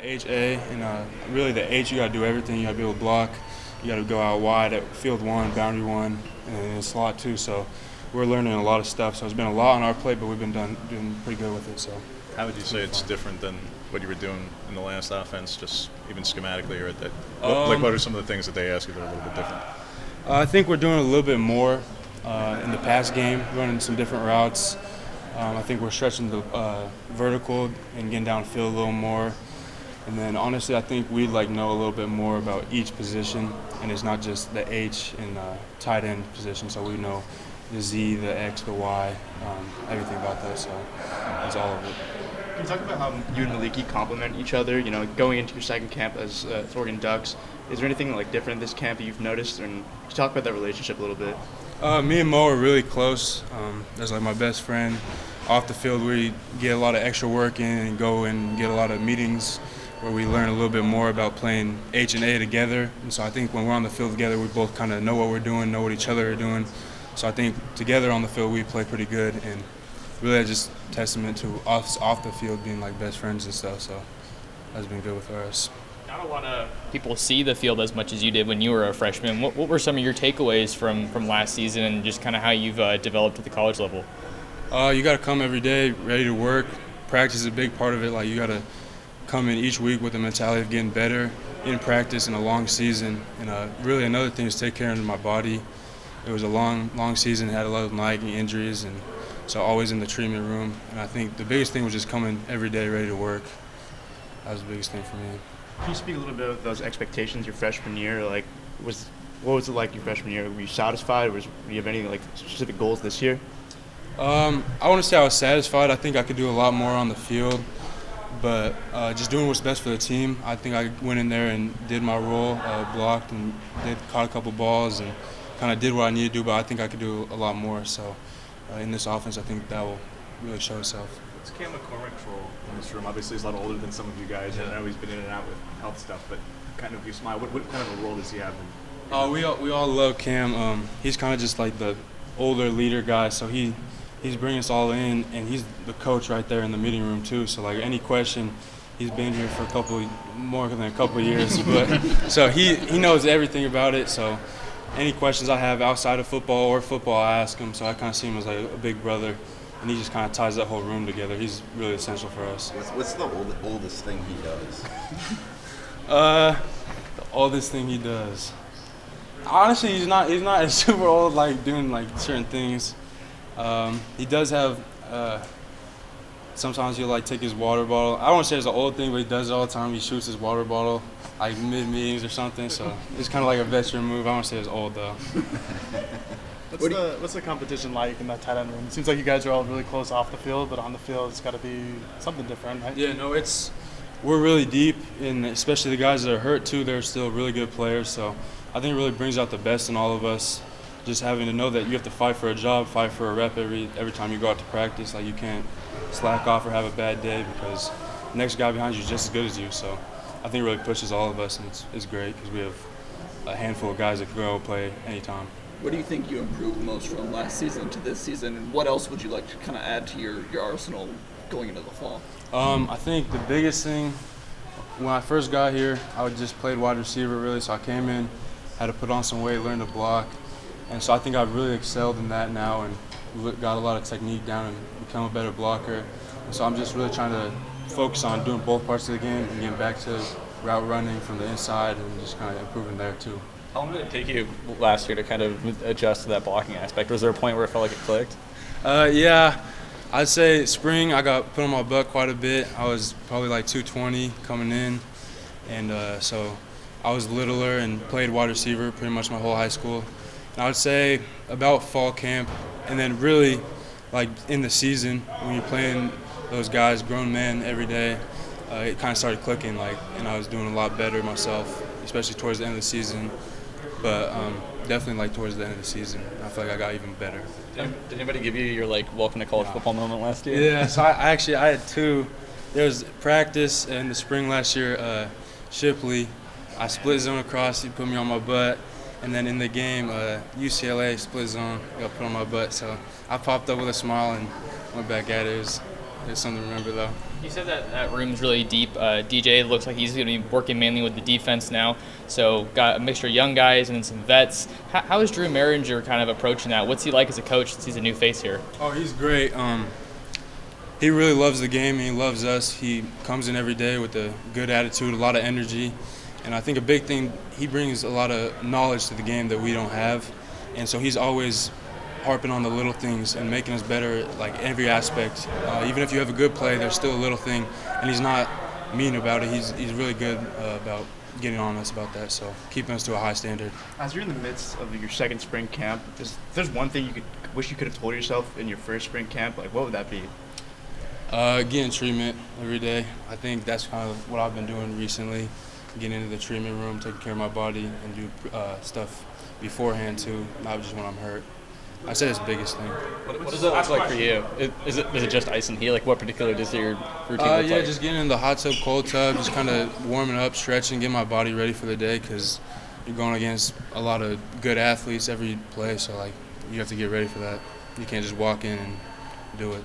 HA, and really the H, you got to do everything. You got to be able to block. You got to go out wide at field one, boundary one, and in slot two. So we're learning a lot of stuff. So it's been a lot on our plate, but we've been doing pretty good with it. So how would you say it's different than what you were doing in the last offense, just even schematically, or that? What are some of the things that they ask you that are a little bit different? I think we're doing a little bit more in the pass game, running some different routes. I think we're stretching the vertical and getting downfield a little more. And then honestly, I think we'd know a little bit more about each position, and it's not just the H and tight end position. So we know the Z, the X, the Y, everything about that. So it's all of it. Can you talk about how you and Maliki complement each other? You know, going into your second camp as Oregon Ducks, is there anything different this camp that you've noticed? And can you talk about that relationship a little bit? Me and Mo are really close. That's my best friend. Off the field, we get a lot of extra work in and go and get a lot of meetings where we learn a little bit more about playing H and A together. And so I think when we're on the field together, we both kind of know what we're doing, know what each other are doing. So I think together on the field, we play pretty good. And really that's just testament to us off the field being best friends and stuff. So that's been good with us. Not a lot of people see the field as much as you did when you were a freshman. What were some of your takeaways from last season and just kind of how you've developed at the college level? You got to come every day ready to work. Practice is a big part of it. You got to come in each week with the mentality of getting better in practice in a long season. And really another thing is take care of my body. It was a long season, had a lot of nagging injuries, and so always in the treatment room. And I think the biggest thing was just coming every day ready to work. That was the biggest thing for me. Can you speak a little bit of those expectations your freshman year? What was it like your freshman year? Were you satisfied? Do you have any specific goals this year? I want to say I was satisfied. I think I could do a lot more on the field, but just doing what's best for the team. I think I went in there and did my role, blocked and caught a couple balls and kind of did what I needed to do, but I think I could do a lot more. So in this offense, I think that will really show itself. What's Cam McCormick's role in this room? Obviously, he's a lot older than some of you guys. Yeah. I know he's been in and out with health stuff, but kind of, you smile. What kind of a role does he have? We all love Cam. He's kind of just the older leader guy, so he's bringing us all in, and he's the coach right there in the meeting room too. So any question, he's been here for more than a couple of years, but so he knows everything about it. So any questions I have outside of football or football, I ask him. So I kind of see him as a big brother, and he just kind of ties that whole room together. He's really essential for us. What's the oldest thing he does? The oldest thing he does. Honestly, he's not super old doing certain things. He does have sometimes he'll take his water bottle. I don't want to say it's an old thing, but he does it all the time. He shoots his water bottle mid-meetings or something. So it's kind of a veteran move. I don't want to say it's old though. What's the competition like in that tight end room? It seems like you guys are all really close off the field, but on the field it's got to be something different, right? Yeah, no, we're really deep, and especially the guys that are hurt too. They're still really good players. So I think it really brings out the best in all of us. Just having to know that you have to fight for a job, fight for a rep every time you go out to practice. You can't slack off or have a bad day because the next guy behind you is just as good as you. So I think it really pushes all of us, and it's great because we have a handful of guys that can go play anytime. What do you think you improved most from last season to this season, and what else would you like to kind of add to your arsenal going into the fall? I think the biggest thing, when I first got here, I just played wide receiver really, so I came in, had to put on some weight, learn to block. And so I think I've really excelled in that now and got a lot of technique down and become a better blocker. And so I'm just really trying to focus on doing both parts of the game and getting back to route running from the inside and just kind of improving there too. How long did it take you last year to kind of adjust to that blocking aspect? Was there a point where it felt like it clicked? Yeah, I'd say spring I got put on my butt quite a bit. I was probably 220 coming in, and so I was littler and played wide receiver pretty much my whole high school. I would say about fall camp, and then really in the season when you're playing those guys, grown men every day, it kind of started clicking and I was doing a lot better myself, especially towards the end of the season. But definitely towards the end of the season, I feel like I got even better. Did anybody give you your welcome to college football moment last year? Yeah, so I had two. There was practice in the spring last year, Shipley. I split zone across, he put me on my butt. And then in the game, UCLA split zone, got put on my butt. So I popped up with a smile and went back at it. It It's something to remember, though. You said that room's really deep. DJ looks like he's going to be working mainly with the defense now. So got a mixture of young guys and then some vets. How is Drew Maringer kind of approaching that? What's he like as a coach since he's a new face here? Oh, he's great. He really loves the game and he loves us. He comes in every day with a good attitude, a lot of energy. And I think a big thing, he brings a lot of knowledge to the game that we don't have. And so he's always harping on the little things and making us better, like every aspect. Even if you have a good play, there's still a little thing. And he's not mean about it. He's really good about getting on us about that. So keeping us to a high standard. As you're in the midst of your second spring camp, if there's one thing you wish you could have told yourself in your first spring camp, like what would that be? Getting treatment every day. I think that's kind of what I've been doing recently. Getting into the treatment room, taking care of my body, and do stuff beforehand too, not just when I'm hurt. I say it's the biggest thing. What does it look like for you? Is it just ice and heat? Like what particular does your routine look like? Yeah, just getting in the hot tub, cold tub, just kind of warming up, stretching, getting my body ready for the day because you're going against a lot of good athletes every play. So like you have to get ready for that. You can't just walk in and do it.